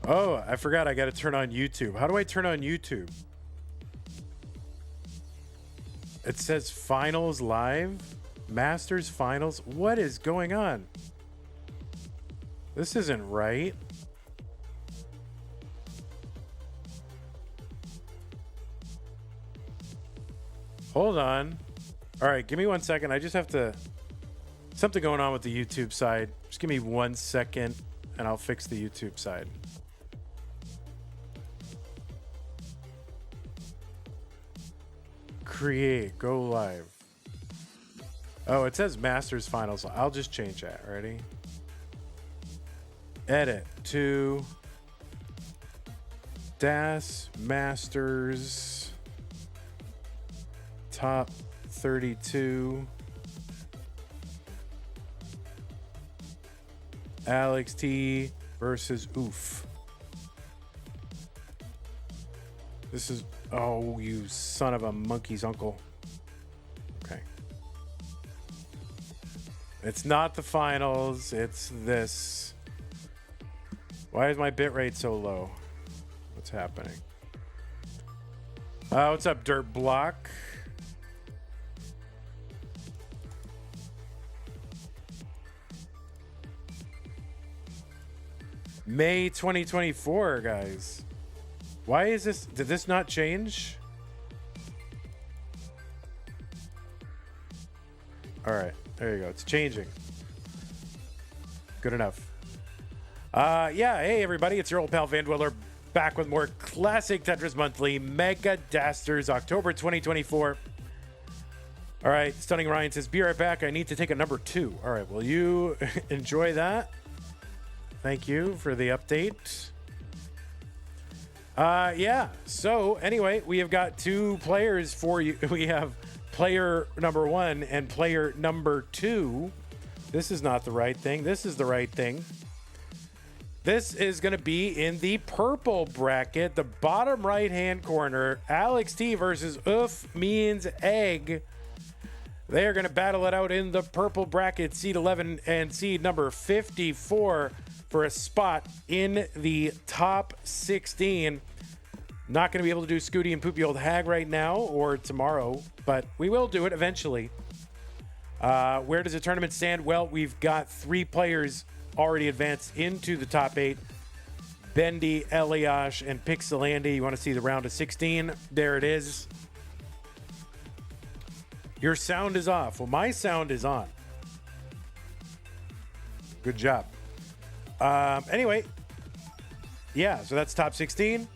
Oh, I forgot I got to turn on YouTube. How do I turn on YouTube? It says finals live, Masters finals. What is going on? This isn't right. Hold on. All right, give me 1 second. I just have to... Something going on with the YouTube side. Just give me 1 second and I'll fix the YouTube side. Create, go live. Oh, it says Masters Finals. I'll just change that. Ready? Edit to DAS Masters Top 32 ALEXT versus OEUF. This is, oh, you son of a monkey's uncle. Okay. It's not the finals, it's this. Why is my bitrate so low? What's happening? What's up, Dirt Block? May 2024, guys. Why is this? Did this not change? All right, there you go. It's changing. Good enough. Yeah, hey everybody, it's your old pal Van Dweller back with more classic Tetris Monthly Mega Dasters October 2024. All right, Stunning Ryan says, be right back. I need to take a number 2. All right, will you enjoy that? Thank you for the update. Yeah, so anyway, we have got 2 players for you. We have player number 1 and player number 2. This is not the right thing. This is the right thing. This is going to be in the purple bracket, the bottom right-hand corner. ALEXT versus OEUF means egg. They are going to battle it out in the purple bracket, seed 11 and seed number 54 for a spot in the top 16. Not going to be able to do Scooty and Poopy Old Hag right now or tomorrow, but we will do it eventually. Where does the tournament stand? Well, we've got 3 players already advanced into the top 8. Bendy, Eliash, and Pixelandy. You want to see the round of 16? There it is. Your sound is off. Well, my sound is on. Good job. Anyway, yeah, so that's top 16.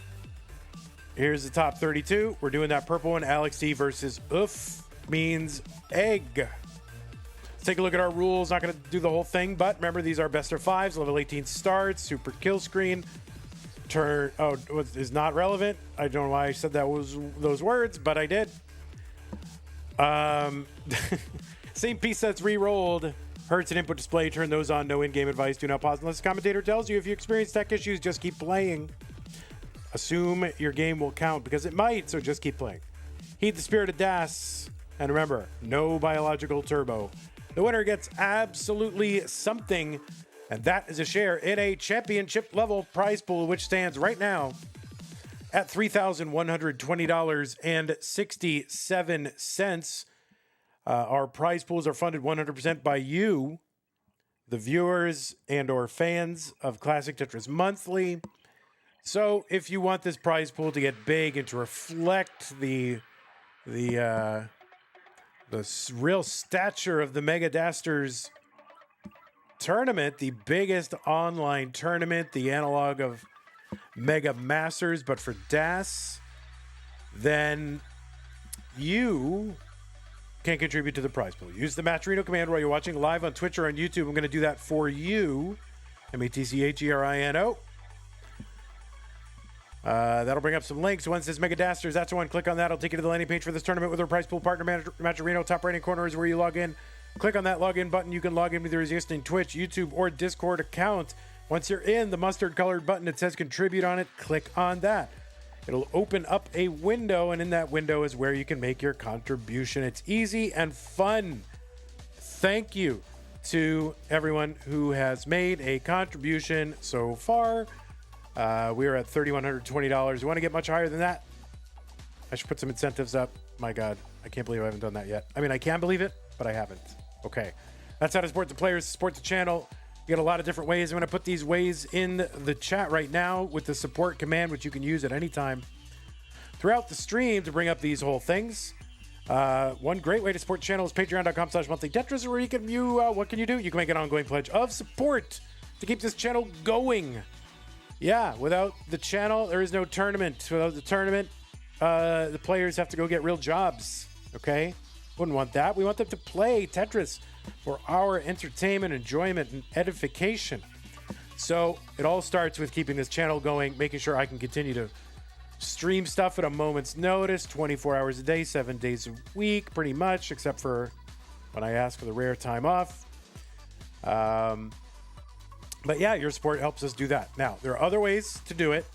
Here's the top 32. We're doing that purple one. ALEXT versus OEUF means egg. Let's take a look at our rules. Not going to do the whole thing, but remember, these are best of 5s. Level 18 starts. Super kill screen. Turn. Oh, is not relevant. I don't know why I said that was those words, but I did. Same piece sets re-rolled. Hertz and input display. Turn those on. No in-game advice. Do not pause unless the commentator tells you. If you experience tech issues, just keep playing. Assume your game will count because it might, so just keep playing. Heed the spirit of DAS. And remember, no biological turbo. The winner gets absolutely something, and that is a share in a championship level prize pool, which stands right now at $3,120.67. Our prize pools are funded 100% by you, the viewers and or fans of Classic Tetris Monthly. So if you want this prize pool to get big and to reflect the real stature of the Mega Dasters tournament, the biggest online tournament, the analog of Mega Masters, but for DAS, then you can contribute to the prize pool. Use the Matcherino command while you're watching live on Twitch or on YouTube. I'm going to do that for you. MATCHERINO. That'll bring up some links. One says Mega Dasters. That's the one. Click on that. I'll take you to the landing page for this tournament with our prize pool partner, Matcherino. Top right-hand corner is where you log in. Click on that login button. You can log in with your existing Twitch, YouTube, or Discord account. Once you're in, the mustard-colored button that says Contribute on it, click on that. It'll open up a window, and in that window is where you can make your contribution. It's easy and fun. Thank you to everyone who has made a contribution so far. We are at $3,120. You want to get much higher than that? I should put some incentives up. My God, I can't believe I haven't done that yet. I mean, I can believe it, but I haven't. Okay. That's how to support the players, support the channel. You got a lot of different ways. I'm going to put these ways in the chat right now with the support command, which you can use at any time throughout the stream to bring up these whole things. One great way to support the channel is patreon.com/monthly Tetris, where you can view what can you do? You can make an ongoing pledge of support to keep this channel going. Yeah, without the channel, there is no tournament. Without the tournament, the players have to go get real jobs. Okay? Wouldn't want that. We want them to play Tetris for our entertainment, enjoyment, and edification. So it all starts with keeping this channel going, making sure I can continue to stream stuff at a moment's notice, 24 hours a day, 7 days a week, pretty much, except for when I ask for the rare time off. But yeah, your support helps us do that. Now, there are other ways to do it.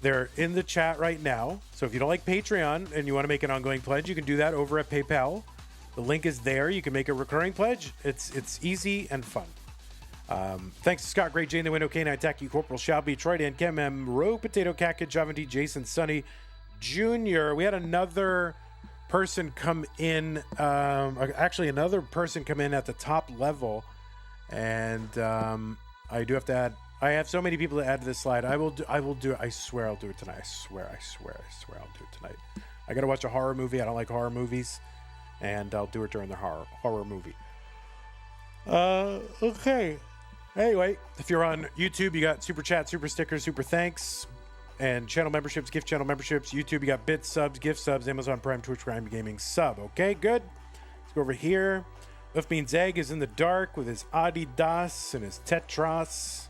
They're in the chat right now. So if you don't like Patreon and you want to make an ongoing pledge, you can do that over at PayPal. The link is there. You can make a recurring pledge. It's easy and fun. Thanks to Scott, Great Jane, the Window, K9, Tacky, Corporal, Shelby, Troy, Dan, Kim, M, Rogue, Potato, Cat, Java D, Jason, Sonny, Junior. We had another person come in, actually another person come in at the top level. And I do have to add, I have so many people to add to this slide. I will do it. I swear I'll do it tonight. I swear I'll do it tonight. I got to watch a horror movie. I don't like horror movies. And I'll do it during the horror movie. Okay. Anyway, if you're on YouTube, you got super chat, super stickers, super thanks, and channel memberships, gift channel memberships. YouTube, you got bits, subs, gift subs, Amazon Prime, Twitch Prime, Gaming sub. Okay, good. Let's go over here. Uf Means Egg is in the dark with his Adidas and his Tetras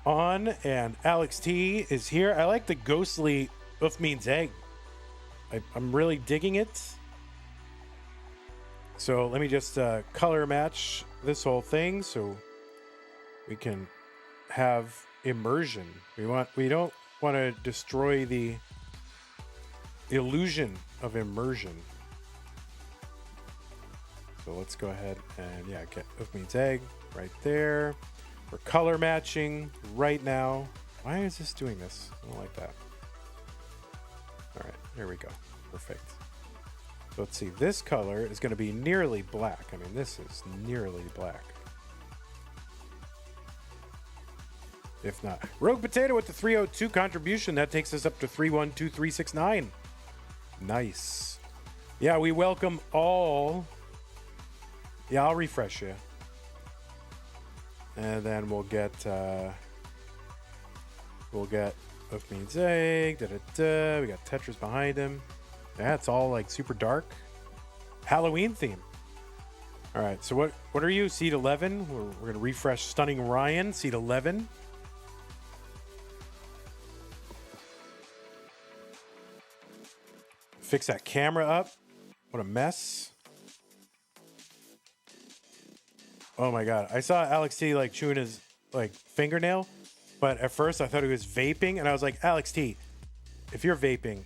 on, and ALEXT is here. I like the ghostly Uf Means Egg. I'm really digging it. So let me just color match this whole thing so we can have immersion. We don't want to destroy the illusion of immersion. So let's go ahead and get Uf Means Egg right there. We're color matching right now. Why is this doing this? I don't like that. All right, here we go. Perfect. So let's see. This color is going to be nearly black. I mean, this is nearly black. If not. Rogue Potato with the 302 contribution. That takes us up to 312369. Nice. Yeah, we welcome all. Yeah, I'll refresh you. And then we'll get Uf Means Egg. We got Tetris behind him. Yeah, it's all like super dark. Halloween theme. All right, so what are you? Seed 11. We're going to refresh Stunning Ryan, seed 11. Fix that camera up. What a mess. Oh my God. I saw ALEXT like chewing his like fingernail, but at first I thought he was vaping, and I was like, ALEXT, if you're vaping,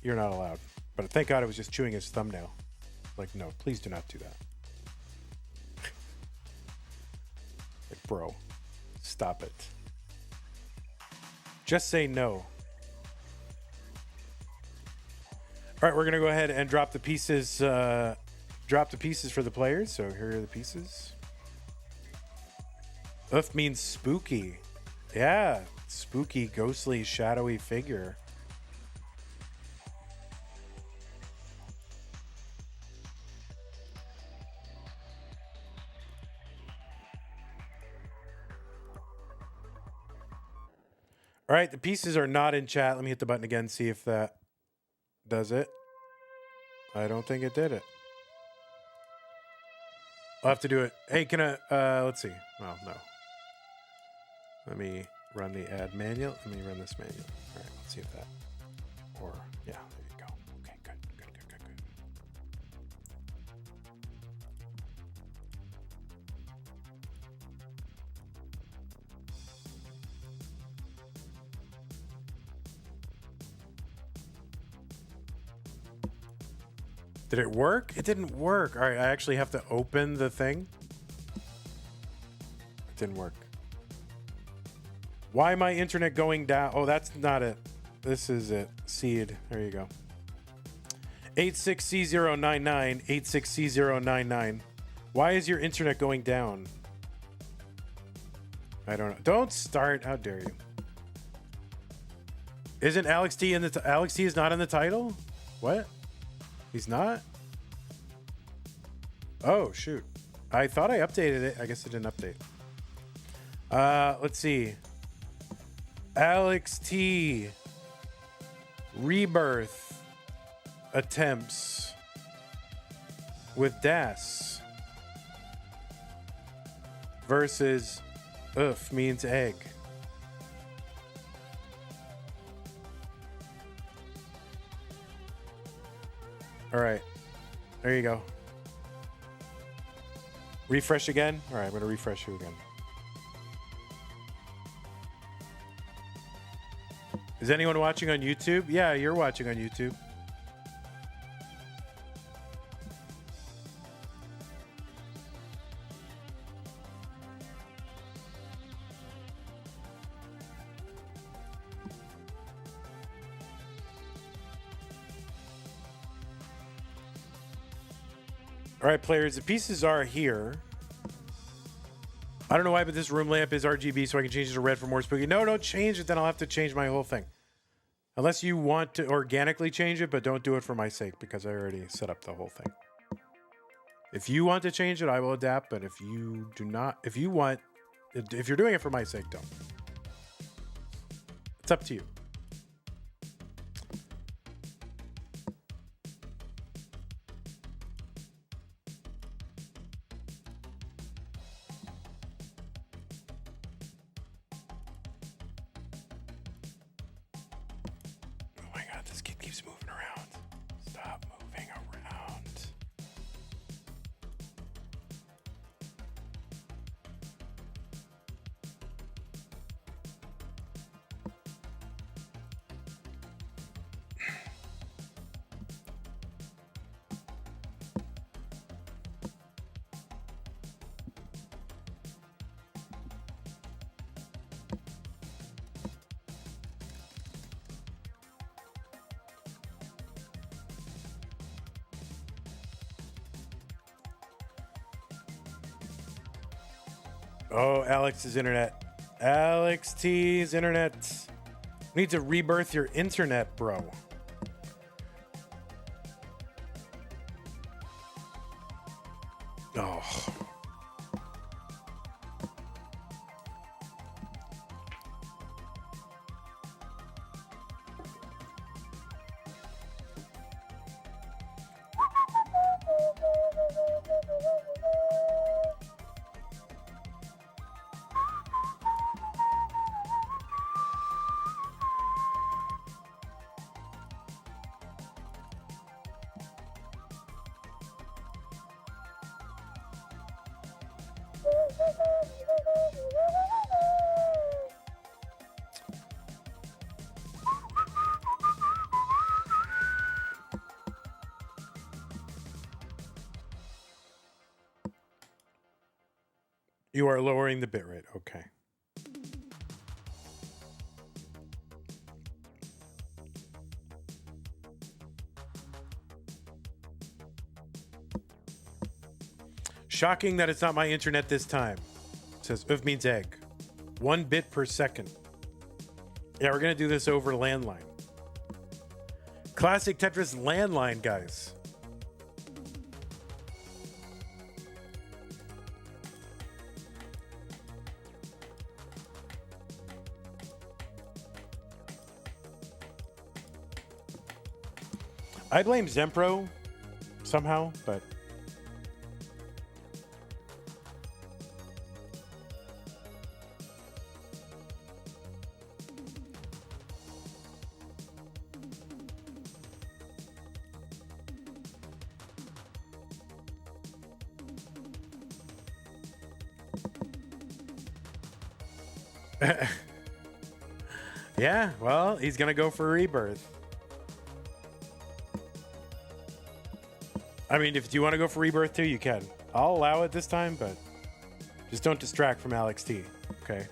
you're not allowed. But thank God it was just chewing his thumbnail. Like, no, please do not do that. Like, bro, stop it. Just say no. All right, we're gonna go ahead and drop the pieces. Drop the pieces for the players. So here are the pieces. Uf means spooky. Yeah, spooky, ghostly, shadowy figure. All right, the pieces are not in chat. Let me hit the button again, see if that does it. I don't think it did it. I'll have to do it. Hey, can I, let's see. Well, no. Let me run the ad manual. Let me run this manual. All right, let's see if that, or, yeah, there you go. Okay, good. Did it work? It didn't work. All right, I actually have to open the thing. It didn't work. Why my internet going down? Oh, that's not it. This is it. Seed. There you go. 86C099. 86C099. Why is your internet going down? I don't know. Don't start. How dare you? Isn't ALEXT in the ALEXT is not in the title? What? He's not? Oh, shoot. I thought I updated it. I guess it didn't update. Let's see. ALEXT rebirth attempts with DAS versus OEUF means egg. All right, there you go. Refresh again. All right, I'm gonna refresh you again. Is anyone watching on YouTube? Yeah, you're watching on YouTube. All right, players, the pieces are here. I don't know why, but this room lamp is RGB, so I can change it to red for more spooky. No, don't change it, then I'll have to change my whole thing. Unless you want to organically change it, but don't do it for my sake, because I already set up the whole thing. If you want to change it, I will adapt, but if you do not, if you're doing it for my sake, don't. It's up to you. Oh, Alex's internet. ALEXT's internet. Need to rebirth your internet, bro. Oh. You are lowering the bitrate. Okay. Shocking that it's not my internet this time. It says OEUF means egg. 1 bit per second. Yeah, we're going to do this over landline. Classic Tetris landline, guys. I blame Zempro somehow, but yeah, well, he's gonna go for rebirth. I mean, if you want to go for rebirth too, you can. I'll allow it this time, but just don't distract from ALEXT, okay?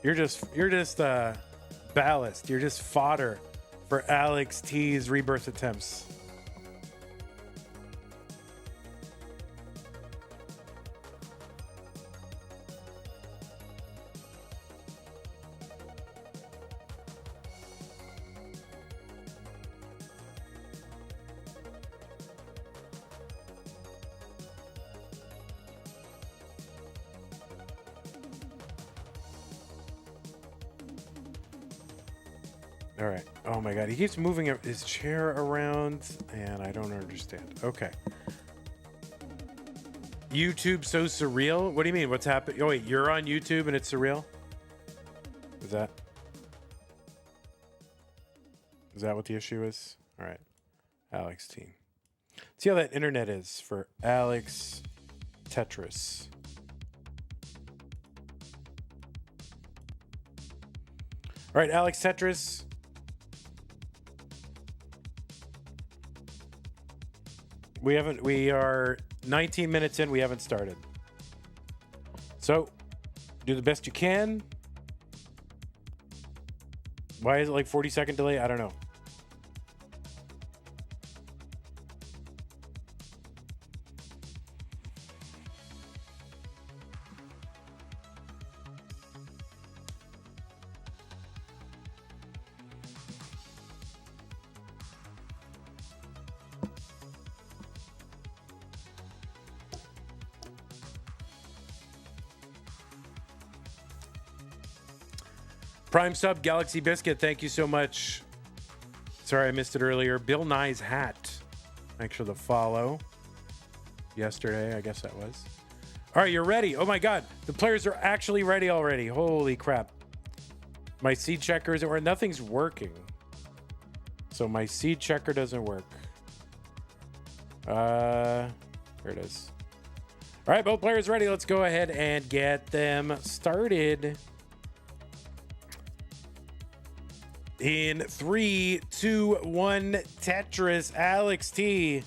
You're just ballast. You're just fodder for ALEXT's rebirth attempts. All right. Oh my God. He keeps moving his chair around and I don't understand. Okay. YouTube so surreal? What do you mean? What's happening? Oh wait, you're on YouTube and it's surreal? Is that what the issue is? All right. ALEXT. See how that internet is for Alex Tetris. All right, Alex Tetris. We are 19 minutes in. We haven't started. So, do the best you can. Why is it like 40-second delay? I don't know. Prime sub, Galaxy Biscuit, thank you so much. Sorry I missed it earlier. Bill Nye's hat. Thanks for the follow. Yesterday, I guess that was. All right, you're ready. Oh my God, the players are actually ready already. Holy crap. My seed checker isn't working. Nothing's working. So my seed checker doesn't work. There it is. All right, both players ready. Let's go ahead and get them started. In 3, 2, 1, Tetris, ALEXT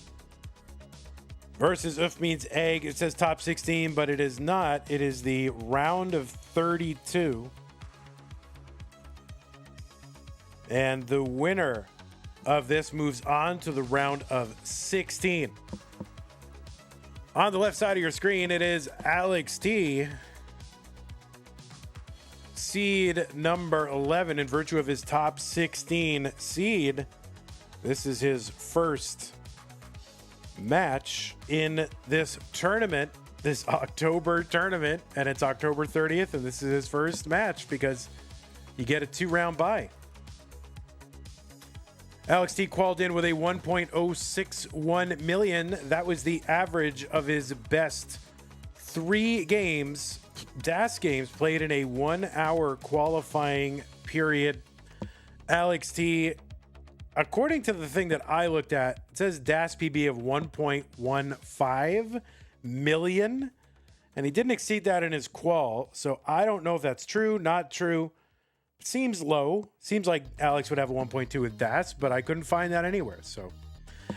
versus OEUF means egg. It says top 16, but it is not. It is the round of 32. And the winner of this moves on to the round of 16. On the left side of your screen, it is ALEXT. Seed number 11 in virtue of his top 16 seed. This is his first match in this tournament, this October tournament, and it's October 30th, and this is his first match because you get a 2-round bye. ALEXT qualified in with a 1.061 million. That was the average of his best 3 games, DAS games, played in a 1-hour qualifying period. ALEXT, according to the thing that I looked at, it says DAS PB of 1.15 million, and he didn't exceed that in his qual. So I don't know if that's true, not true. It seems low. Seems like Alex would have a 1.2 with DAS, but I couldn't find that anywhere. So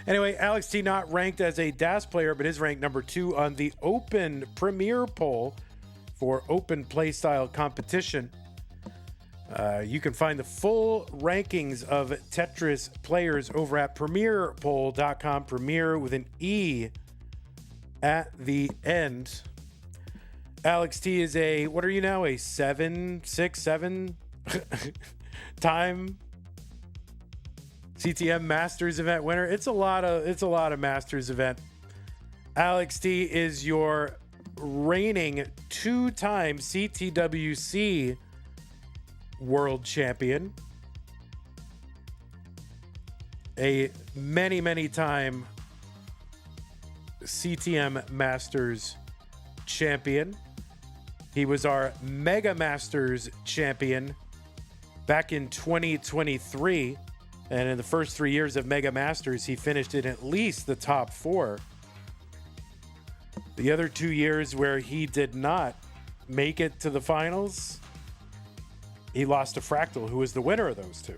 anyway, ALEXT not ranked as a DAS player, but is ranked number 2 on the Open Premier poll for Open Playstyle competition. You can find the full rankings of Tetris players over at premierpoll.com. Premier with an E at the end. ALEXT is a, what are you now? A 7 time CTM Masters event winner. It's a lot of Masters event. ALEXT is your reigning 2-time CTWC world champion, a many time CTM Masters champion. He was our Mega Masters champion back in 2023, and in the first 3 years of Mega Masters he finished in at least the top 4. The other 2 years where he did not make it to the finals, he lost to Fractal, who was the winner of those 2.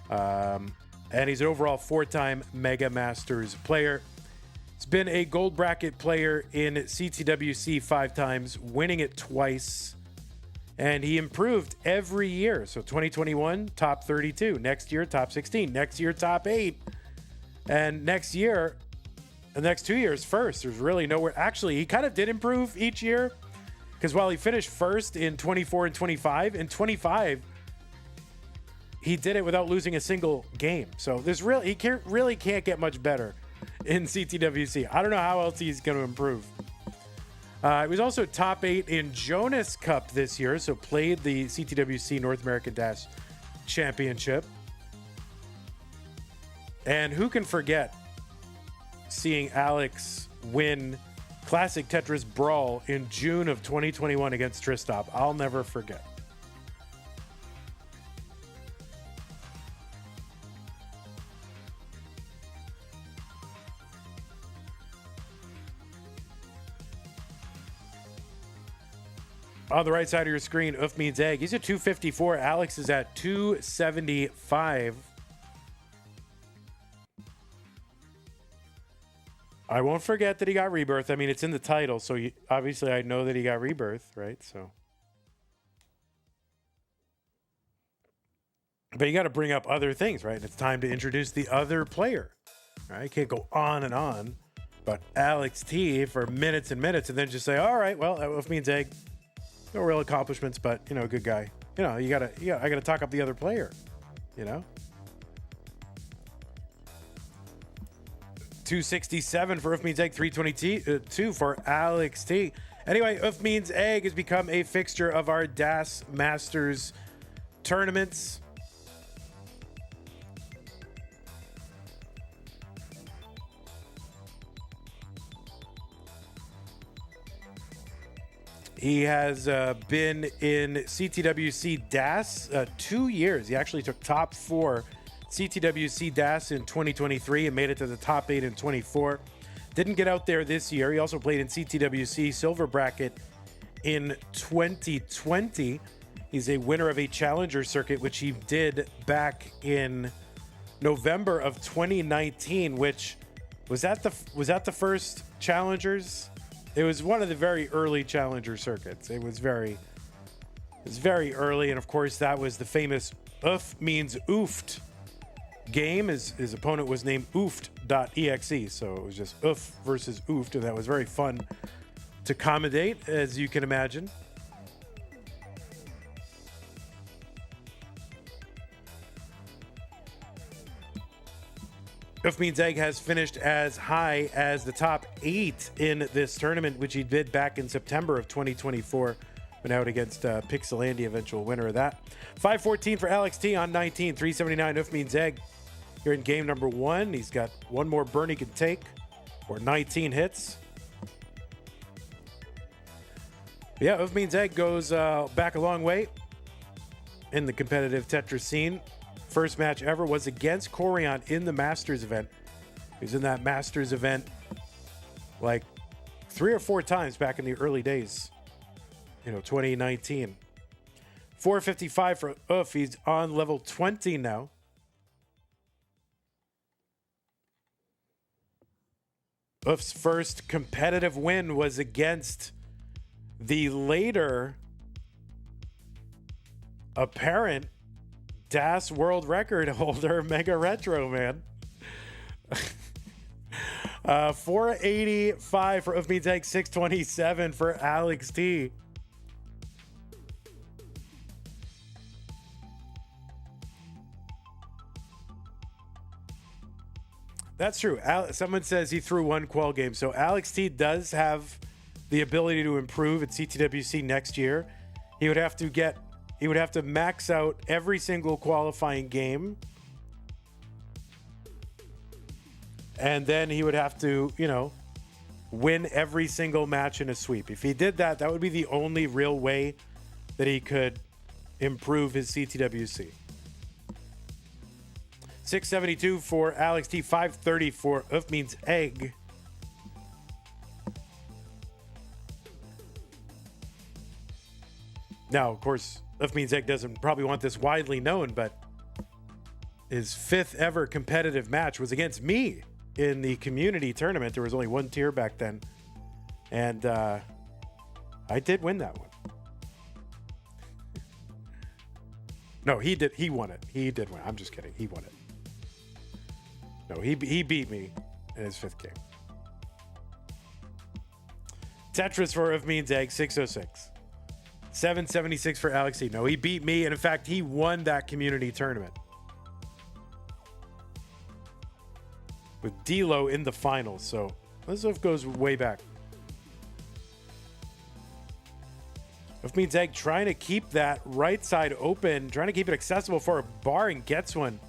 And he's an overall 4-time Mega Masters player. He's been a gold bracket player in CTWC 5 times, winning it twice. And he improved every year. So 2021, top 32. Next year, top 16. Next year, top 8. And next year, the next 2 years, first. There's really nowhere. Actually, he kind of did improve each year. Because while he finished first in 24 and 25, in 25, he did it without losing a single game. So there's really, really can't get much better in CTWC. I don't know how else he's going to improve. He was also top 8 in Jonas Cup this year, so played the CTWC North American Dash Championship. And who can forget seeing Alex win Classic Tetris Brawl in June of 2021 against Tristop? I'll never forget. On the right side of your screen, OOF means egg. He's at 254. Alex is at 275. I won't forget that he got rebirth. I mean, it's in the title, so obviously I know that he got rebirth, right? So, but you got to bring up other things, right? It's time to introduce the other player, right? You can't go on and on, but ALEXT for minutes and minutes, and then just say, all right, well, OOF means egg. No real accomplishments, but you know, good guy. You know, I gotta talk up the other player. You know, 267 for OOF means egg, 322 for ALEXT. Anyway, OOF means egg has become a fixture of our DAS Masters tournaments. He has been in CTWC DAS 2 years. He actually took top 4 CTWC DAS in 2023 and made it to the top 8 in 24. Didn't get out there this year. He also played in CTWC Silver Bracket in 2020. He's a winner of a Challenger circuit, which he did back in November of 2019. Which was that the first Challengers? It was one of the very early Challenger circuits. It was very early, and of course that was the famous OOF means oofed game. His opponent was named oofed.exe, so it was just OOF versus oofed, and that was very fun to commentate, as you can imagine. OOF means egg has finished as high as the top 8 in this tournament, which he did back in September of 2024. Went out against Pixelandia, eventual winner of that. 514 for ALEXT on 19. 379 OOF means egg. Here in game number 1, he's got one more burn he can take, or 19 hits. Yeah, OOF means egg goes back a long way in the competitive Tetris scene. First match ever was against Corian in the Masters event. He was in that Masters event like 3 or 4 times back in the early days, 2019. 455 for OOF. He's on level 20 now. OOF's first competitive win was against the later apparent DAS world record holder Mega Retro, man. 485 for OOF means egg, 627 for ALEXT. That's true. Someone says he threw one qual game. So ALEXT does have the ability to improve at CTWC next year. He would have to max out every single qualifying game. And then he would have to, win every single match in a sweep. If he did that, that would be the only real way that he could improve his CTWC. 672 for ALEXT, 530 for OOF means egg. Now, of course, OOF means egg doesn't probably want this widely known, but his 5th ever competitive match was against me in the community tournament. There was only one tier back then, and I did win that one. No, he did. He won it. He did win. I'm just kidding. He won it. No, he beat me in his 5th game. Tetris for If Means Egg, 606. 776 for ALEXT. No, he beat me. And in fact, he won that community tournament. With D-Lo in the finals. So this stuff goes way back. If Means Egg trying to keep that right side open, trying to keep it accessible for a bar, and gets one.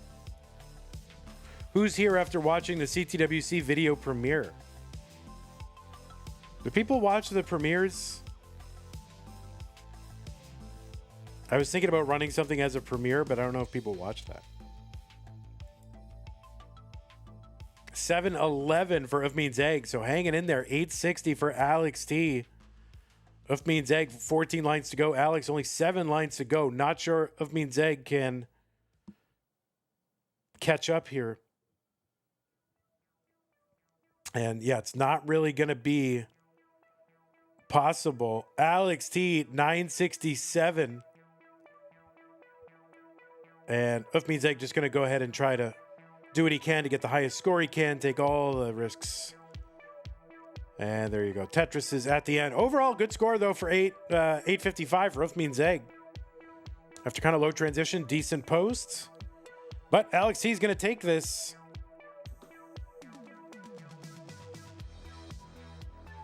Who's here after watching the CTWC video premiere? Do people watch the premieres? I was thinking about running something as a premiere, but I don't know if people watch that. 711 for If Means Egg. So hanging in there. 860 for ALEXT. If Means Egg, 14 lines to go. Alex, only 7 lines to go. Not sure If Means Egg can catch up here. And yeah, it's not really going to be possible. ALEXT, 967. And If Means Egg just going to go ahead and try to do what he can to get the highest score he can. Take all the risks. And there you go. Tetris is at the end. Overall, good score, though, for 855 for If Means Egg. After kind of low transition, decent posts. But ALEXT is going to take this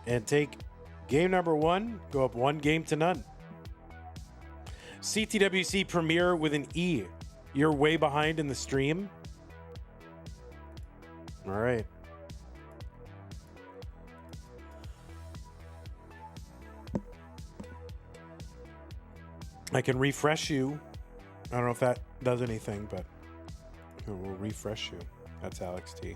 and take game number 1, go up 1-0. CTWC Premiere with an E. You're way behind in the stream. All right. I can refresh you. I don't know if that does anything, but we'll refresh you. That's ALEXT.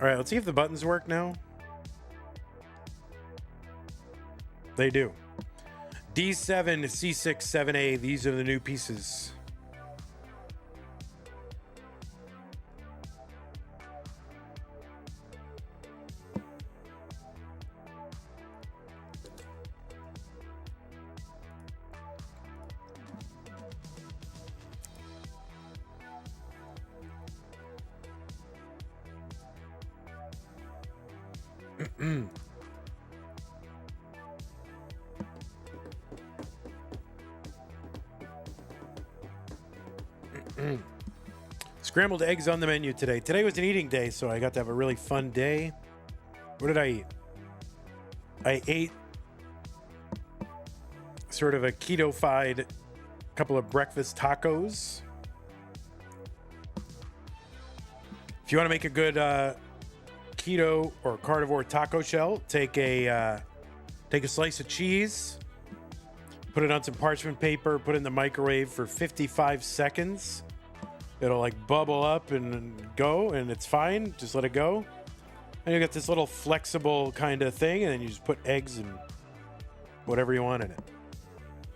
All right, let's see if the buttons work now. They do. D7, C6, 7A. These are the new pieces. Scrambled eggs on the menu today. Today was an eating day, so I got to have a really fun day. What did I eat? I ate sort of a keto-fied couple of breakfast tacos. If you want to make a good keto or carnivore taco shell, take a slice of cheese, put it on some parchment paper, put it in the microwave for 55 seconds. It'll like bubble up and go, and it's fine. Just let it go. And you got this little flexible kind of thing, and then you just put eggs and whatever you want in it.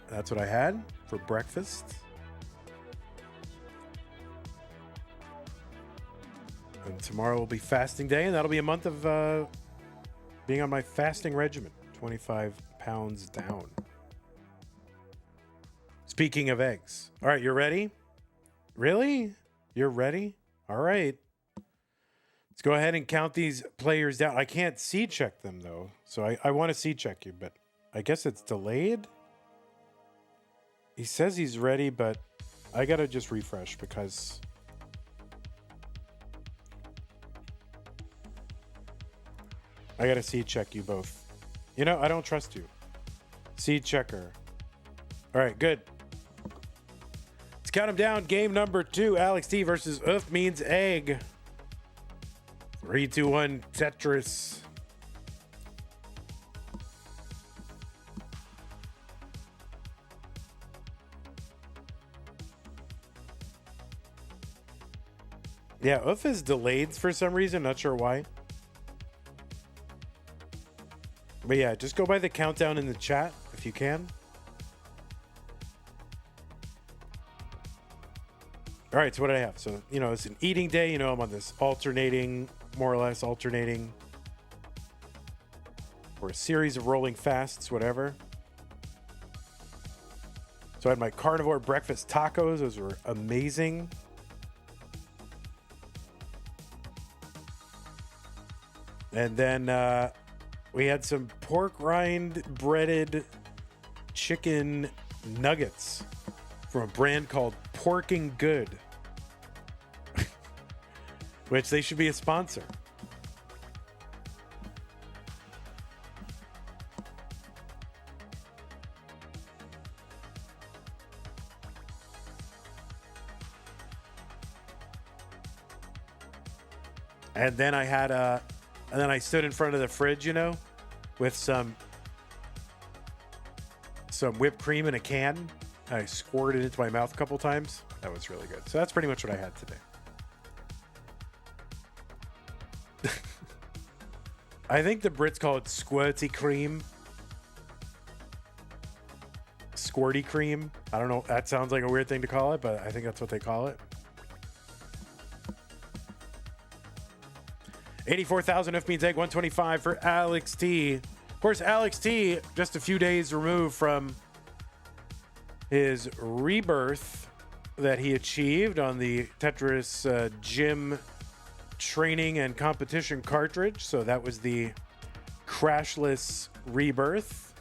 That's what I had for breakfast. And tomorrow will be fasting day, and that'll be a month of being on my fasting regimen. 25 pounds down. Speaking of eggs. All right, you ready? Really? You're ready? All right. Let's go ahead and count these players down. I can't seed check them, though. So I want to seed check you, but I guess it's delayed. He says he's ready, but I got to just refresh because I got to seed check you both. You know, I don't trust you. Seed checker. All right, good. Let's count them down. Game number 2, ALEXT versus If Means Egg. 3, 2, 1, Tetris. Yeah, UF is delayed for some reason. Not sure why. But yeah, just go by the countdown in the chat if you can. All All right, so what do I have? So, you know, it's an eating day. You know, I'm on this alternating, more or less alternating, or a series of rolling fasts, whatever. So I had my carnivore breakfast tacos. Those were amazing. And then we had some pork rind breaded chicken nuggets from a brand called Porking Good, which they should be a sponsor. And then I had and then I stood in front of the fridge, you know, with some whipped cream in a can. I squirted it into my mouth a couple times. That was really good. So that's pretty much what I had today. I think the Brits call it squirty cream. Squirty cream. I don't know. That sounds like a weird thing to call it, but I think that's what they call it. 84,000 if means egg, 125 for ALEXT. Of course, ALEXT, just a few days removed from his rebirth that he achieved on the Tetris gym training and competition cartridge. So that was the crashless rebirth.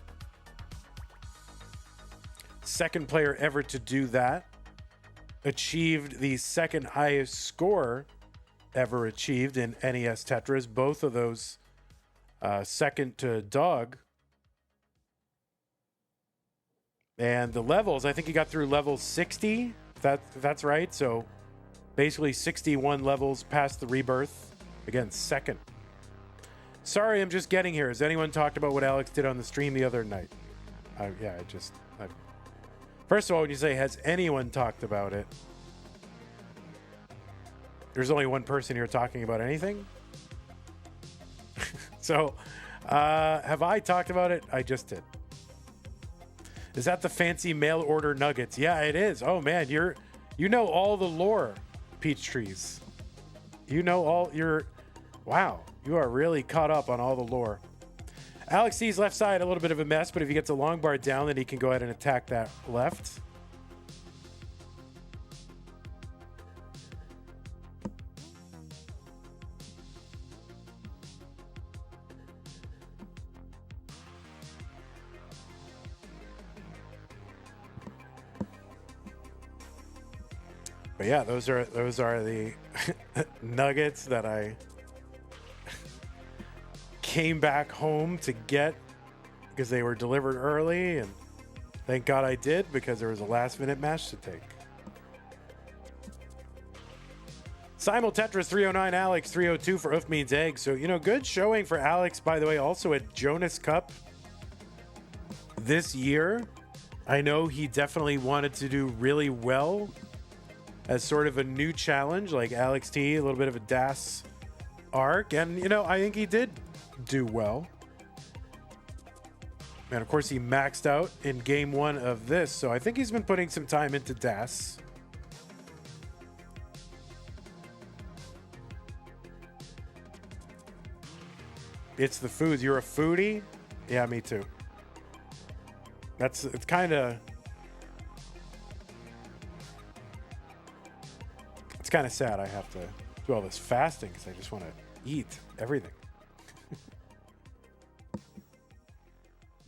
Second player ever to do that. Achieved the second highest score ever achieved in NES Tetris. Both of those second to Dog. And the levels, I think he got through level 60, if that's right. So basically 61 levels past the rebirth. Again, second. Sorry, I'm just getting here. Has anyone talked about what Alex did on the stream the other night? First of all, when you say, has anyone talked about it? There's only one person here talking about anything. So, have I talked about it? I just did. Is that the fancy mail order nuggets? Yeah, it is. Oh man, you know all the lore, Peach Trees. You know all wow, you are really caught up on all the lore. ALEXT's left side, a little bit of a mess, but if he gets a long bar down, then he can go ahead and attack that left. But yeah, those are the nuggets that I came back home to get because they were delivered early, and thank God I did because there was a last minute match to take. Simul Tetris 309, Alex 302 for Oof Means Egg. So, you know, good showing for Alex, by the way, also at Jonas Cup this year. I know he definitely wanted to do really well as sort of a new challenge, like ALEXT, a little bit of a DAS arc. And, you know, I think he did do well. And, of course, he maxed out in game one of this. So I think he's been putting some time into DAS. It's the foods. You're a foodie? Yeah, me too. It's kind of... It's kind of sad I have to do all this fasting because I just want to eat everything.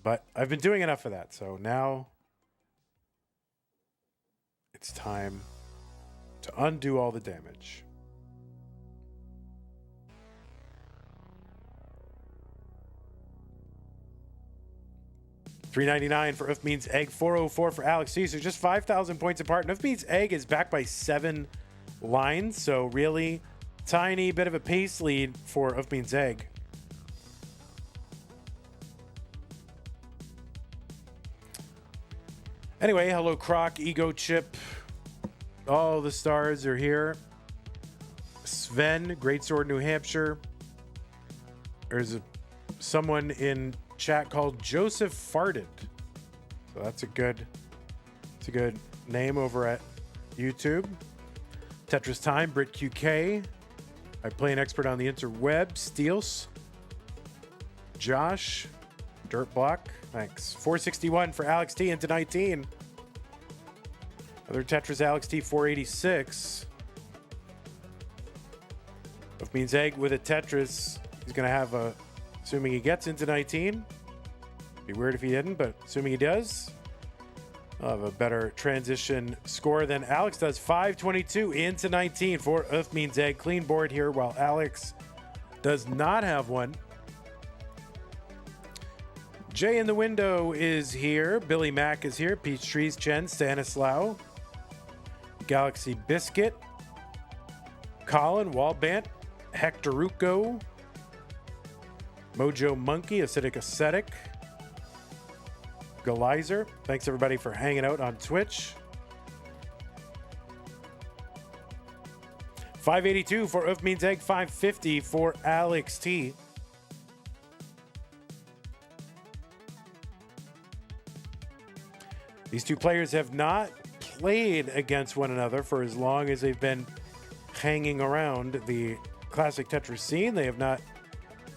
But I've been doing enough of that, so now it's time to undo all the damage. $3.99 for Oof Means Egg, 404 for ALEXT. So just 5,000 points apart. And Oof Means Egg is backed by 7 lines, so really tiny bit of a pace lead for Oof Means Egg. Anyway, hello Croc, Ego Chip, all the stars are here. Sven, Great Sword, New Hampshire. There's someone in chat called Joseph Farted, so that's a good name over at YouTube. Tetris Time, Brit QK. I play an expert on the interweb. Steels. Josh. Dirt Block. Thanks. 461 for ALEXT into 19. Other Tetris ALEXT 486. If means egg with a Tetris, he's going to have a, assuming he gets into 19. Be weird if he didn't, but assuming he does, I'll have a better transition score than Alex does. 522 into 19 for If means egg. Clean board here, while Alex does not have one. Jay in the window is here. Billy Mack is here. Peach Trees, Chen, Stanislaw. Galaxy Biscuit. Colin, Waldbant. Hectoruco. Mojo Monkey, Acidic Ascetic. Galizer. Thanks everybody for hanging out on Twitch. 582 for If means egg. 550 for ALEXT. These two players have not played against one another for as long as they've been hanging around the classic Tetris scene. They have not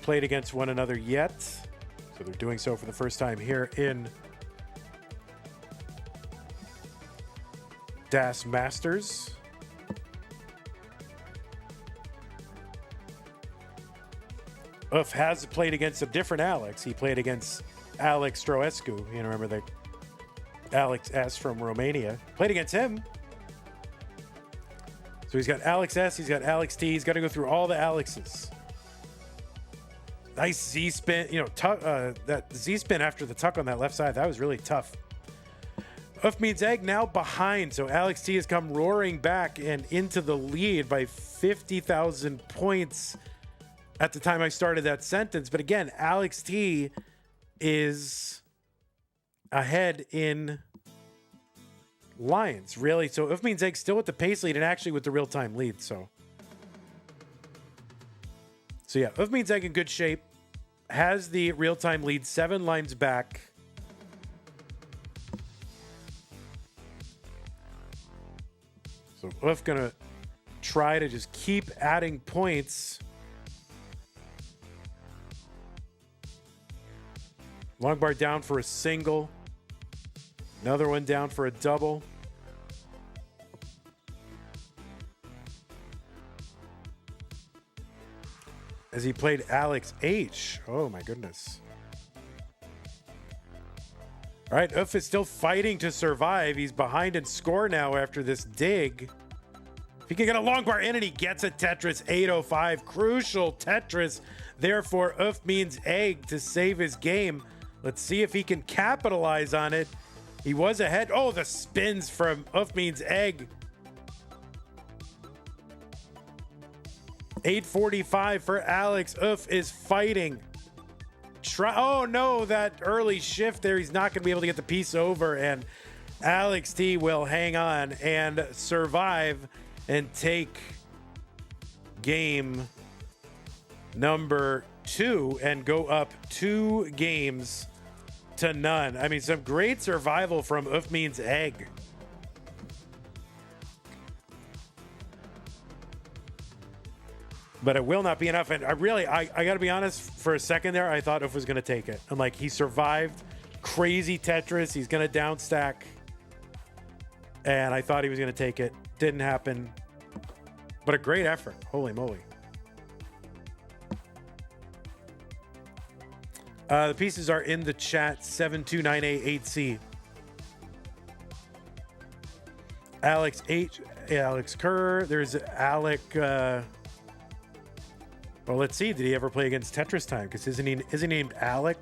played against one another yet. So they're doing so for the first time here in Das Masters. Uf has played against a different Alex. He played against Alex Stroescu. You know, remember the Alex S from Romania. Played against him. So he's got Alex S, he's got Alex T. He's got to go through all the Alexes. Nice Z-spin. You know, that Z-spin after the tuck on that left side, that was really tough. Uf means egg now behind. So Alex T has come roaring back and into the lead by 50,000 points at the time I started that sentence. But again, Alex T is ahead in lines, really. So If means egg still with the pace lead and actually with the real-time lead. So yeah, If means egg in good shape. Has the real-time lead 7 lines back. So Uf gonna try to just keep adding points. Long bar down for a single. Another one down for a double. As he played Alex H. Oh my goodness. All right, Uf is still fighting to survive. He's behind in score now after this dig. If he can get a long bar in and he gets a Tetris 805. Crucial Tetris. Therefore, Uf means egg to save his game. Let's see if he can capitalize on it. He was ahead. Oh, the spins from Uf means egg. 845 for Alex. Uf is fighting. Oh no, that early shift there. He's not going to be able to get the piece over, and Alex T will hang on and survive and take game number 2 and go up 2 games to none. I mean, some great survival from Uf means egg. But it will not be enough. And I got to be honest, for a second there, I thought Uf was going to take it. I'm like, he survived crazy Tetris. He's going to down stack. And I thought he was going to take it. Didn't happen. But a great effort. Holy moly. The pieces are in the chat. 729A8C. Alex H. Alex Kerr. There's Alec. Well, let's see. Did he ever play against Tetris Time? Because isn't he named Alec?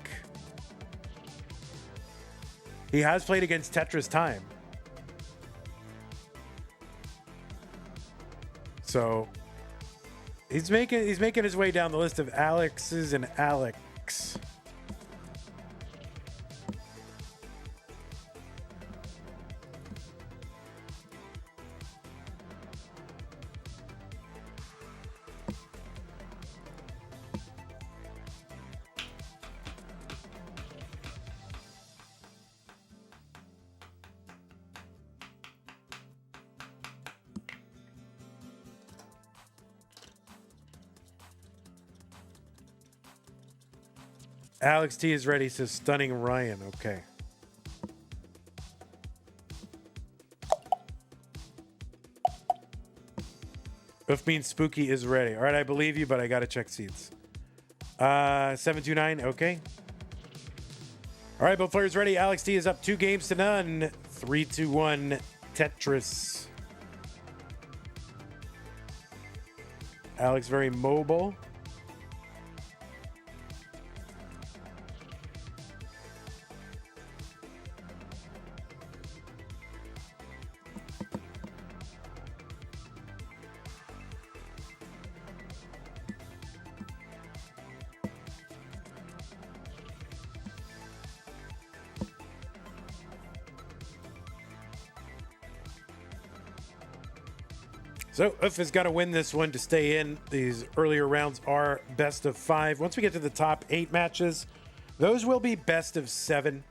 He has played against Tetris Time. So he's making his way down the list of Alexes and Alex. Alex T is ready, says Stunning Ryan. Okay. Oof means Spooky is ready. All right, I believe you, but I got to check seats. 729, okay. All right, both players ready. Alex T is up 2-0. 3-2-1 Tetris. Alex very mobile. So UF has got to win this one to stay in. These earlier rounds are best of 5. Once we get to the top 8 matches, those will be best of 7.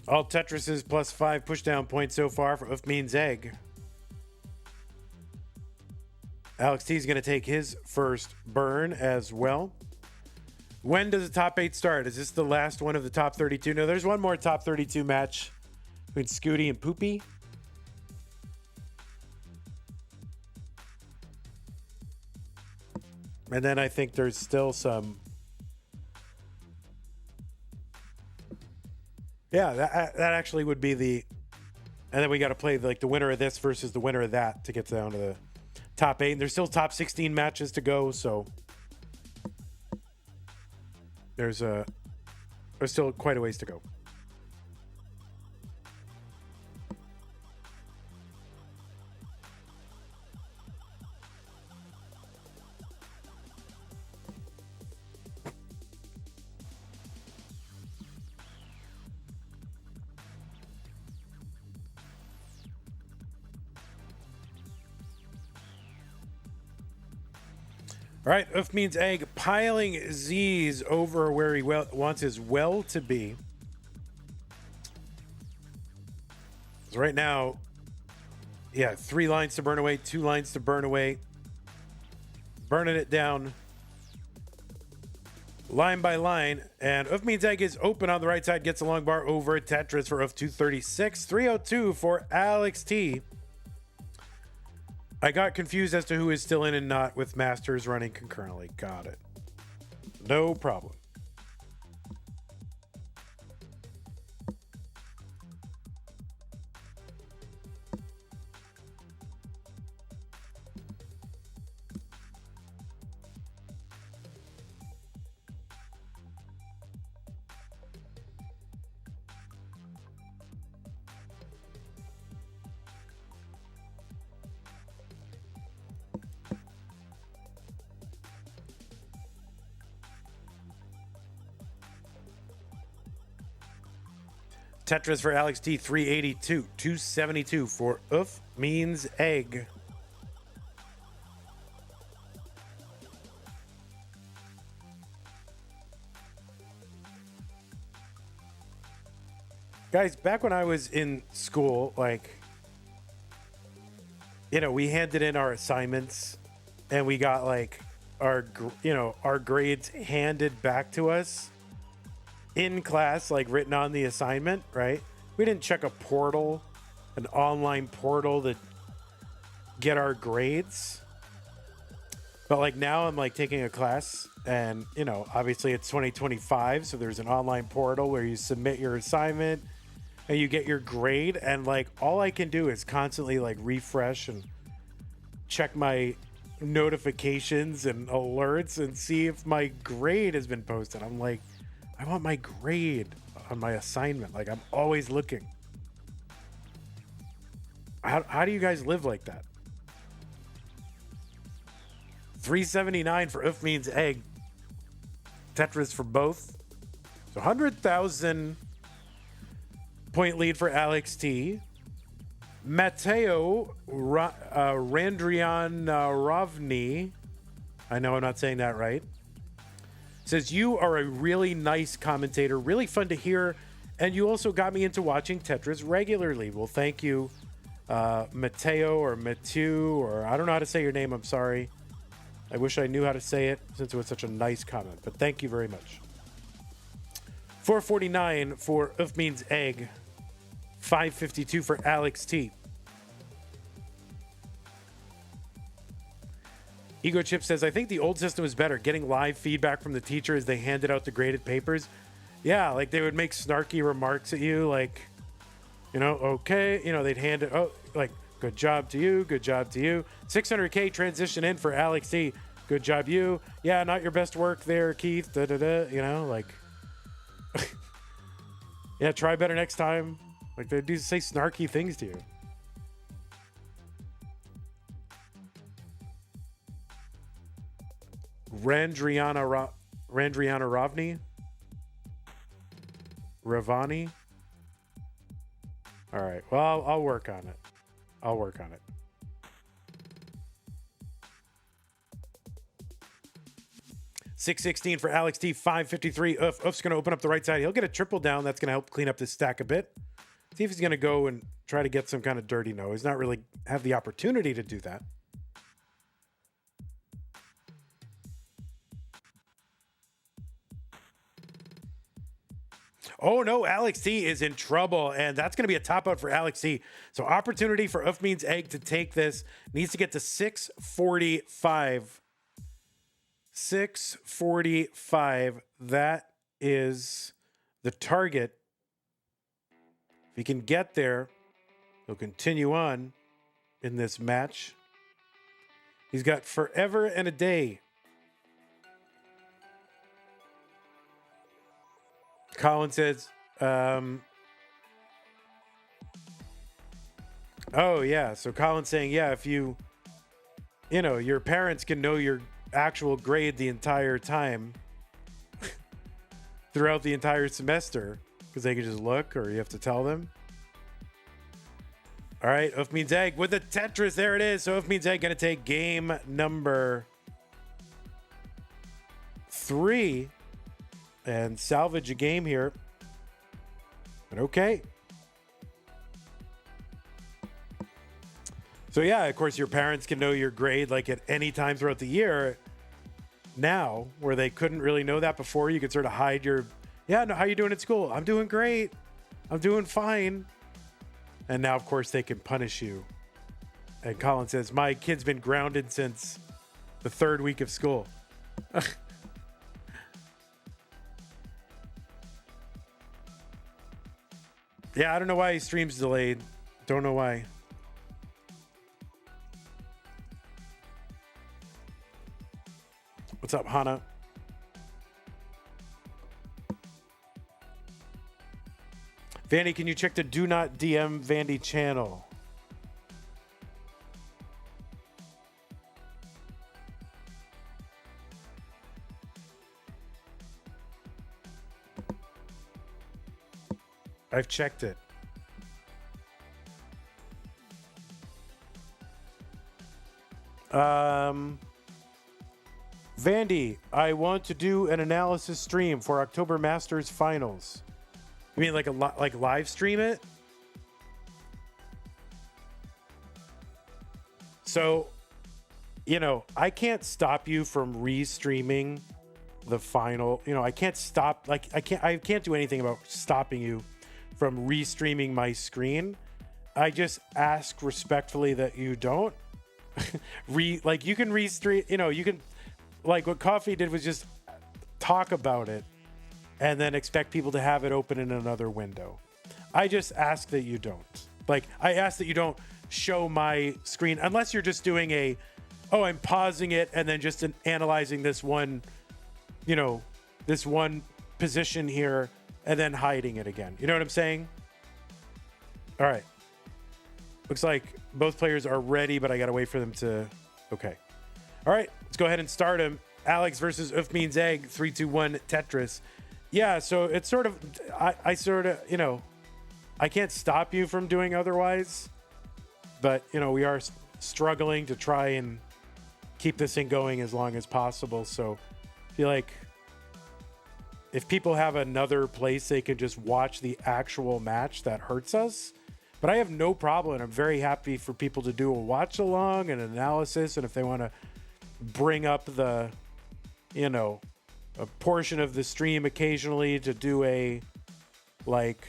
All Tetrises +5 pushdown points so far for UF means egg. Alex T is going to take his first burn as well. When does the top 8 start? Is this the last one of the top 32? No, there's one more top 32 match between Scooty and Poopy. And then I think there's still some... Yeah, that actually would be the... And then we got to play like the winner of this versus the winner of that to get down to the top 8. And there's still top 16 matches to go, so... There's still quite a ways to go. All right, UF means egg, piling Z's over where he wants his well to be. So right now, yeah, 3 lines to burn away, 2 lines to burn away. Burning it down line by line. And UF means egg is open on the right side, gets a long bar over Tetris for UF 236. 302 for Alex T. I got confused as to who is still in and not with Masters running concurrently. Got it. No problem. Tetris for Alex T, 382. 272 for UF means egg. Guys, back when I was in school, like, you know, we handed in our assignments and we got like our grades handed back to us in class, like written on the assignment, right? We didn't check a portal, an online portal to get our grades. But like now I'm like taking a class and, you know, obviously it's 2025. So there's an online portal where you submit your assignment and you get your grade. And like all I can do is constantly like refresh and check my notifications and alerts and see if my grade has been posted. I'm like, I want my grade on my assignment. Like, I'm always looking. How do you guys live like that? 379 for Oof Means Egg. Tetris for both. So 100,000 point lead for ALEXT. Matteo Randrianovny. I know I'm not saying that right. Says, you are a really nice commentator, really fun to hear, and you also got me into watching Tetris regularly. Well, thank you, Matteo or Mathieu, or I don't know how to say your name. I'm sorry. I wish I knew how to say it since it was such a nice comment, but thank you very much. 449 for Oof Means Egg. 552 for ALEXT. Ego Chip says, I think the old system was better, getting live feedback from the teacher as they handed out the graded papers. Yeah, like they would make snarky remarks at you, like, you know, okay, you know, they'd hand it, oh, like, good job to you, good job to you. 600K transition in for ALEXT. Good job, you. Yeah, not your best work there, Keith. Da, da, da, you know, like, yeah, try better next time. Like, they do say snarky things to you. Randriana Ravani. All right. Well, I'll work on it. I'll work on it. $616 for ALEXT. 553. Oof's going to open up the right side. He'll get a triple down. That's going to help clean up this stack a bit. See if he's going to go and try to get some kind of dirty no. He's not really have the opportunity to do that. Oh no, ALEXT is in trouble, and that's going to be a top out for ALEXT. So opportunity for Oof Means Egg to take this. Needs to get to 645. 645. That is the target. If he can get there, he'll continue on in this match. He's got forever and a day. Colin says, oh, yeah. So Colin's saying, yeah, if you know, your parents can know your actual grade the entire time throughout the entire semester because they can just look or you have to tell them. All right. Oof Means Egg with the Tetris. There it is. So Oof Means Egg going to take game number 3. And salvage a game here. But okay. So yeah, of course, your parents can know your grade like at any time throughout the year. Now, where they couldn't really know that before, you could sort of hide your, yeah, no, how you doing at school? I'm doing great. I'm doing fine. And now, of course, they can punish you. And Colin says, my kid's been grounded since the 3rd week of school. Yeah, I don't know why his stream's delayed. Don't know why. What's up, Hana? Vandy, can you check the Do Not DM Vandy channel? I've checked it. Vandy, I want to do an analysis stream for October Masters Finals. You mean like like live stream it? So, you know, I can't stop you from restreaming the final. You know, I can't stop. Like I can't do anything about stopping you from restreaming my screen. I just ask respectfully that you don't like you can restream, you know, you can, like what Coffee did was just talk about it and then expect people to have it open in another window. I just ask that you don't. Like I ask that you don't show my screen unless you're just doing a, oh, I'm pausing it and then just analyzing this one, you know, this one position here and then hiding it again. You know what I'm saying? All right. Looks like both players are ready, but I got to wait for them to... Okay. All right. Let's go ahead and start them. Alex versus Oof Means Egg, 3, 2, 1, Tetris. Yeah, so it's sort of... I sort of, you know... I can't stop you from doing otherwise. But, you know, we are struggling to try and keep this thing going as long as possible. So I feel like if people have another place they can just watch the actual match, that hurts us. But I have no problem. I'm very happy for people to do a watch along and analysis. And if they want to bring up the, you know, a portion of the stream occasionally to do a, like,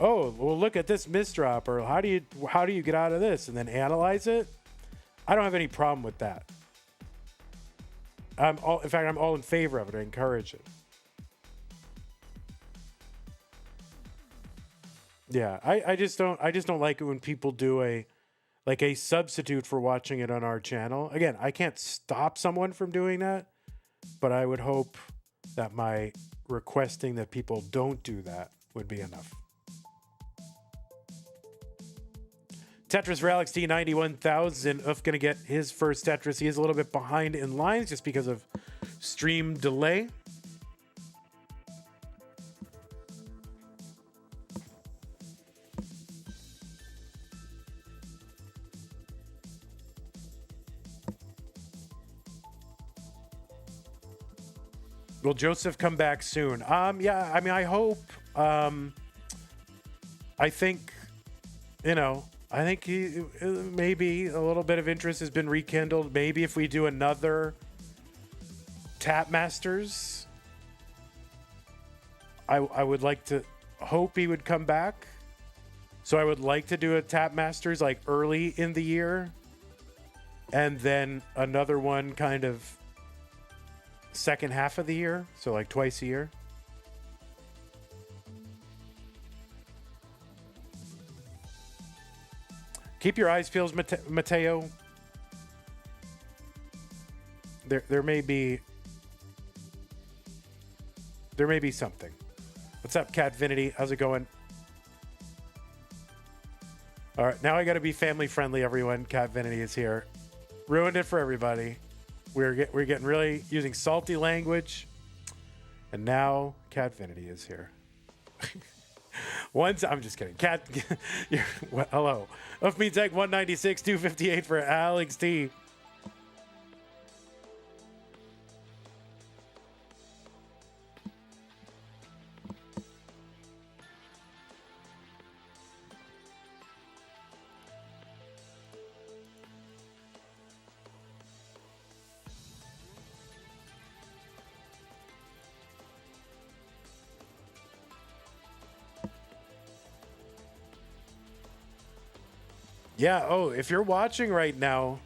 oh, well, look at this misdrop, or how do you get out of this, and then analyze it. I don't have any problem with that. In fact, I'm all in favor of it. I encourage it. Yeah, I just don't like it when people do a substitute for watching it on our channel. Again, I can't stop someone from doing that, but I would hope that my requesting that people don't do that would be enough. Tetris for ALEXT 91,000. Oof gonna get his first Tetris. He is a little bit behind in lines just because of stream delay. Will Joseph come back soon? Yeah, I mean, I hope. I think, you know, I think maybe a little bit of interest has been rekindled. Maybe if we do another Tap Masters, I would like to hope he would come back. So I would like to do a Tap Masters like early in the year, and then another one kind of second half of the year, so like twice a year. Keep your eyes peeled, Mateo. There may be something. What's up, Catvinity? How's it going? All right, now I got to be family friendly. Everyone, Catvinity is here. Ruined it for everybody. We're getting really using salty language, and now Catvinity is here. I'm just kidding. Cat, hello. Oof Means Egg 196, 258 for ALEXT. Yeah. Oh, if you're watching right now,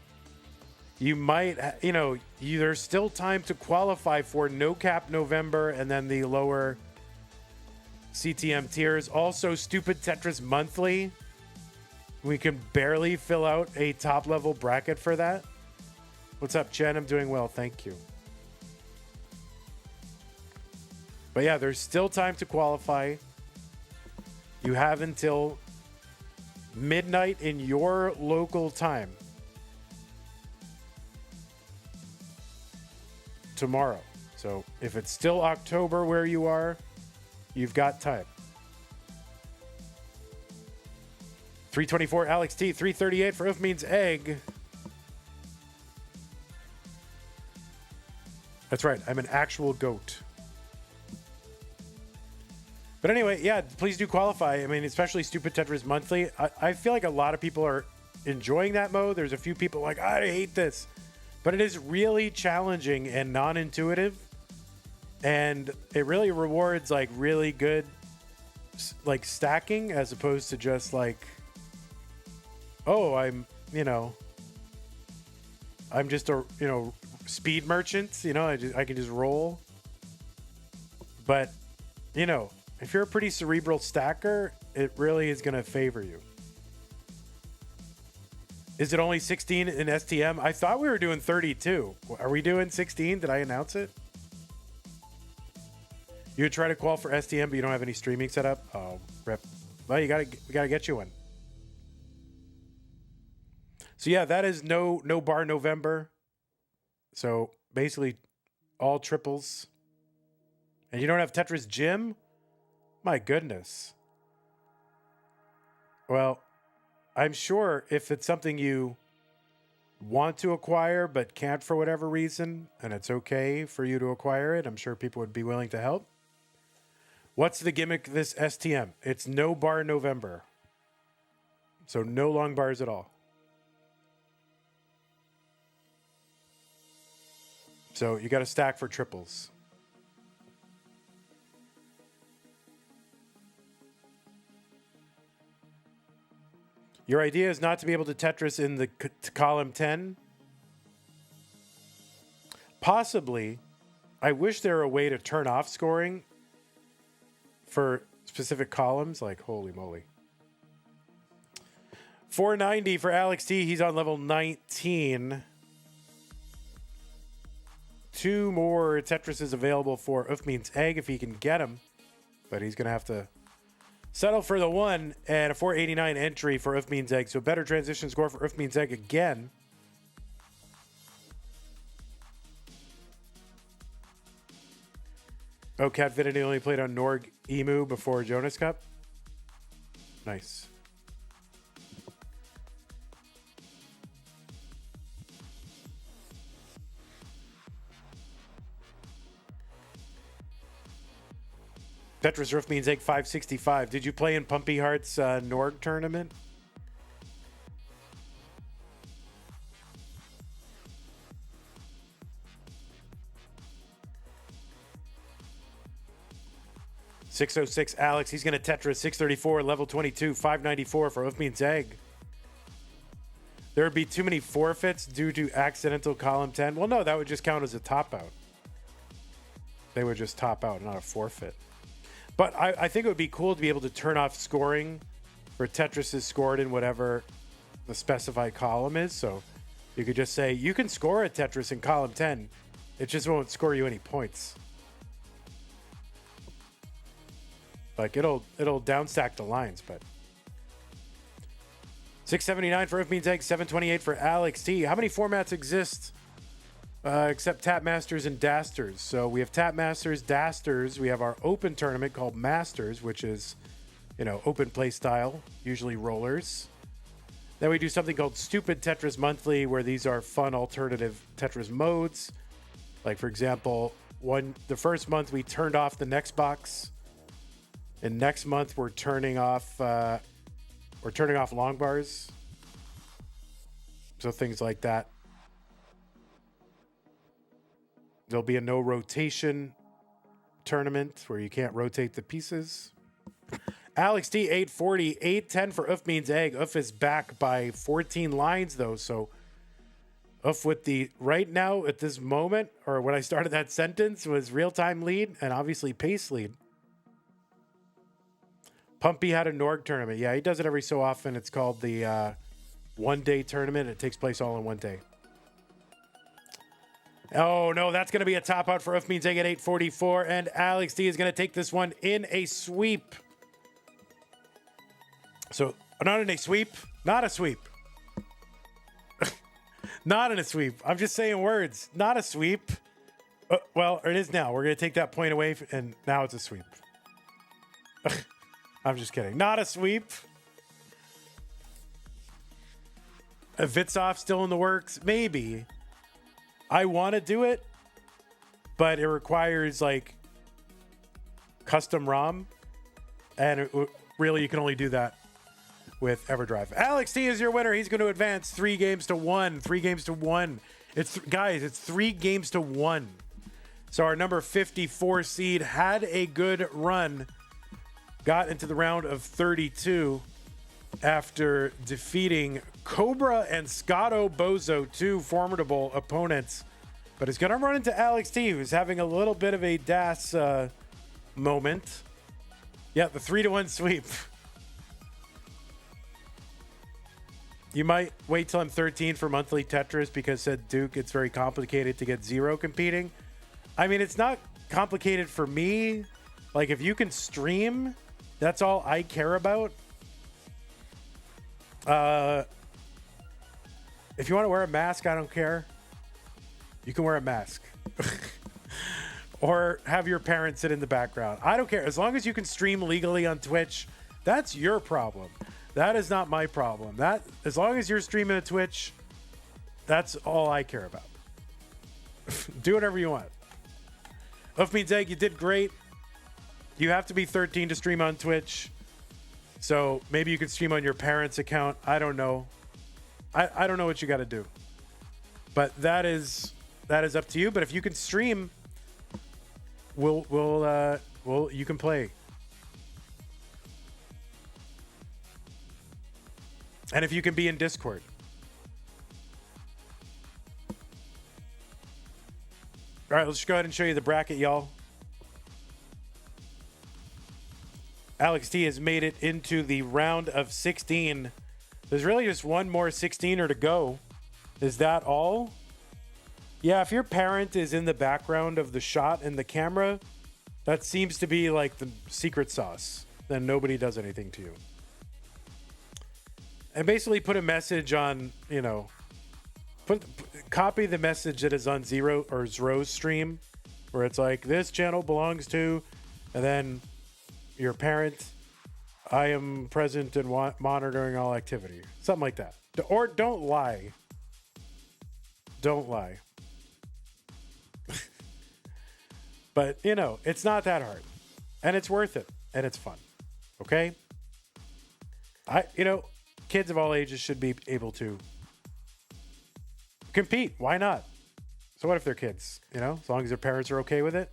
you might, you know, there's still time to qualify for No Cap November and then the lower CTM tiers. Also, Stupid Tetris Monthly. We can barely fill out a top level bracket for that. What's up, Jen? I'm doing well. Thank you. But yeah, there's still time to qualify. You have until midnight in your local time tomorrow. So if it's still October where you are, you've got time. 324 ALEXT, 338 for Oof Means Egg. That's right, I'm an actual goat. But anyway, yeah, please do qualify. I mean, especially Stupid Tetris Monthly. I feel like a lot of people are enjoying that mode. There's a few people like, I hate this. But it is really challenging and non-intuitive. And it really rewards like really good like stacking as opposed to just like, oh, I'm just a, speed merchant. I can just roll. But, if you're a pretty cerebral stacker, it really is going to favor you. Is it only 16 in STM? I thought we were doing 32. Are we doing 16? Did I announce it? You would try to qual for STM, but you don't have any streaming set up? Oh, rip. Well, we gotta get you one. So yeah, that is no bar November. So basically all triples. And you don't have Tetris Gym? My goodness. Well, I'm sure if it's something you want to acquire but can't for whatever reason, and it's okay for you to acquire it, I'm sure people would be willing to help. What's the gimmick of this STM? It's no bar November. So no long bars at all. So you got to stack for triples. Your idea is not to be able to Tetris in the column 10? Possibly. I wish there were a way to turn off scoring for specific columns. Like, holy moly. 490 for ALEXT. He's on level 19. 2 more Tetrises available for OEUF means egg if he can get them. But he's going to have to settle for the 1 and a 489 entry for OEUF means egg. So better transition score for OEUF means egg again. Oh, Catfinity only played on Norg Emu before Jonas Cup. Nice. Tetris Roof means egg 565. Did you play in Pumpy Heart's Norg tournament? $606 Alex. He's going to Tetris 634, level 22, 594 for OEUF means egg. There would be too many forfeits due to accidental column 10. Well, no, that would just count as a top out. They would just top out, not a forfeit. But I think it would be cool to be able to turn off scoring for Tetrises scored in whatever the specified column is. So you could just say, you can score a Tetris in column 10. It just won't score you any points. Like, it'll downstack the lines, but... 679 for OEUF means egg, 728 for ALEXT. How many formats exist except Tap Masters and Dasters? So we have Tap Masters, Dasters. We have our open tournament called Masters, which is, open play style, usually rollers. Then we do something called Stupid Tetris Monthly, where these are fun alternative Tetris modes. Like, for example, the first month we turned off the next box. And next month we're turning off long bars. So things like that. There'll be a no rotation tournament where you can't rotate the pieces. ALEXT 840, 810 for OEUF means egg. OEUF is back by 14 lines though. So OEUF with the right now at this moment, or when I started that sentence, was real-time lead and obviously pace lead. Pumpy had a Norg tournament. Yeah, he does it every so often. It's called the one-day tournament. It takes place all in one day. Oh, no, that's going to be a top out for OEUF means egg at 844. And ALEXT is going to take this one in a sweep. So, not in a sweep. Not a sweep. Not in a sweep. I'm just saying words. Not a sweep. Well, it is now. We're going to take that point away, and now it's a sweep. I'm just kidding. Not a sweep. A Vitsov still in the works? Maybe. I want to do it, but it requires like custom ROM, and really you can only do that with EverDrive. ALEXT is your winner. He's going to advance 3 games to 1. 3 games to 1. Guys, it's 3 games to 1. So our number 54 seed had a good run. Got into the round of 32 after defeating Cobra and Scotto Bozo, 2 formidable opponents. But it's going to run into ALEXT, who's having a little bit of a DAS moment. Yeah, the 3-1 sweep. You might wait till I'm 13 for monthly Tetris because, said Duke, it's very complicated to get 0 competing. I mean, it's not complicated for me. Like, if you can stream, that's all I care about. If you want to wear a mask, I don't care. You can wear a mask. Or have your parents sit in the background. I don't care. As long as you can stream legally on Twitch, that's your problem. That is not my problem. That, as long as you're streaming at Twitch, that's all I care about. Do whatever you want. OEUF means egg, you did great. You have to be 13 to stream on Twitch. So maybe you could stream on your parents' account. I don't know. I don't know what you got to do. But that is up to you. But if you can stream, we'll you can play. And if you can be in Discord. All right, let's go ahead and show you the bracket, y'all. ALEXT has made it into the round of 16. There's really just one more 16er to go. Is that all? Yeah, if your parent is in the background of the shot and the camera, that seems to be like the secret sauce. Then nobody does anything to you. And basically put a message on, you know, copy the message that is on Zero or Zro's stream, where it's like, this channel belongs to, and then your parent, I am present and monitoring all activity. Something like that. Or don't lie. Don't lie. But, you know, it's not that hard. And it's worth it. And it's fun. Okay? You know, kids of all ages should be able to compete. Why not? So what if they're kids? You know, as long as their parents are okay with it.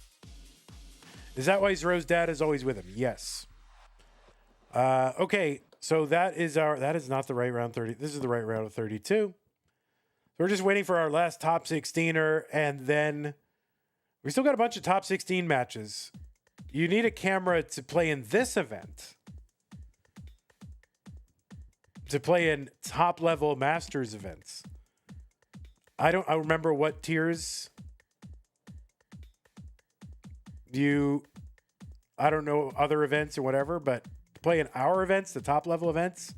Is that why Zro's dad is always with him? Yes. Okay, so that is not the right round 30. This is the right round of 32. So we're just waiting for our last top 16er, and then we still got a bunch of top 16 matches. You need a camera to play in this event. To play in top level Masters events. I remember what tiers I don't know other events or whatever, but to play in our events, the top level events,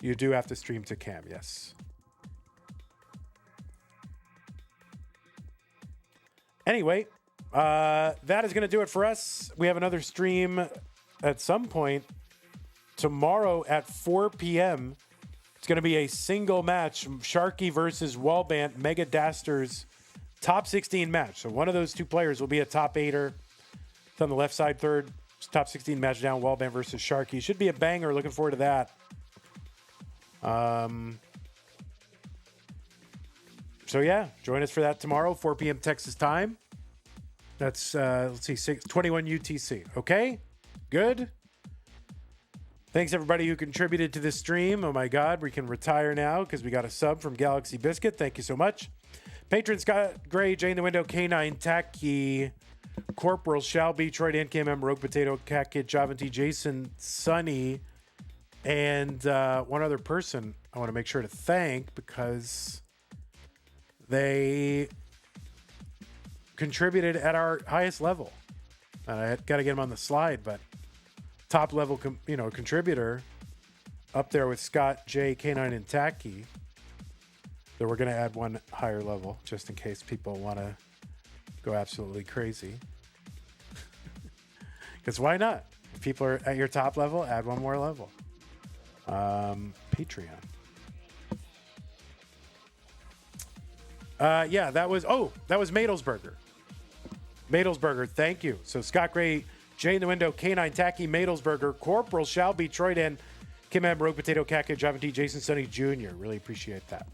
you do have to stream to cam, yes. Anyway, that is going to do it for us. We have another stream at some point tomorrow at 4 p.m. It's going to be a single match, Sharky versus Wallbant, Mega Dasters top 16 match. So one of those two players will be a top 8er. It's on the left side, third. Top 16 match down, Wallbant versus Sharky. Should be a banger. Looking forward to that. So yeah, join us for that tomorrow, 4 p.m. Texas time. That's, let's see, 21 UTC. Okay? Good? Thanks, everybody who contributed to this stream. Oh, my God. We can retire now because we got a sub from Galaxy Biscuit. Thank you so much. Patron Scott Gray, Jay in the Window, K9, Tacky, Corporal, Shelby, Troy Dan, KMM, Rogue Potato, Cat Kid, Javanti, Jason, Sunny, and one other person I want to make sure to thank because they contributed at our highest level. I got to get them on the slide, but top level, contributor up there with Scott, J, K9, and Tacky. So we're going to add one higher level just in case people want to go absolutely crazy. Because why not? If people are at your top level, add one more level. Patreon. Yeah, that was Madelsberger. Madelsberger, thank you. So Scott Gray, Jay in the Window, K9, Tacky, Madelsberger, Corporal, Shelby, Troy Dan, Kim M, Rogue Potato, Cat Kid, Javanti, Jason, Sonny Jr. Really appreciate that.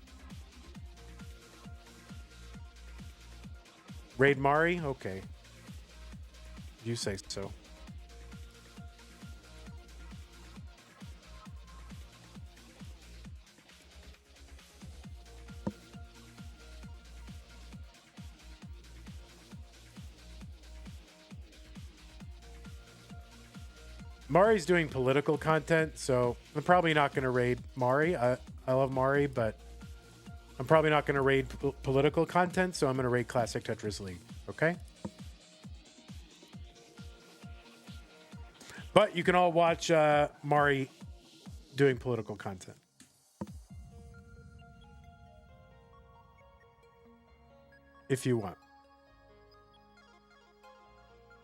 Raid Mari? Okay. You say so. Mari's doing political content, so I'm probably not going to raid Mari. I love Mari, but I'm probably not going to raid political content, so I'm going to raid Classic Tetris League. Okay? But you can all watch Mari doing political content. If you want.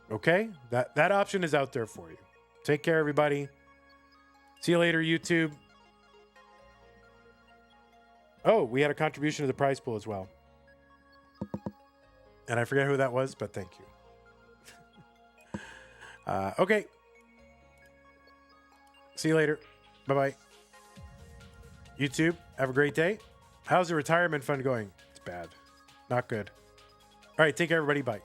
Okay? That option is out there for you. Take care, everybody. See you later, YouTube. Oh, we had a contribution to the prize pool as well. And I forget who that was, but thank you. Okay. See you later. Bye-bye. YouTube, have a great day. How's the retirement fund going? It's bad. Not good. All right, take care, everybody. Bye.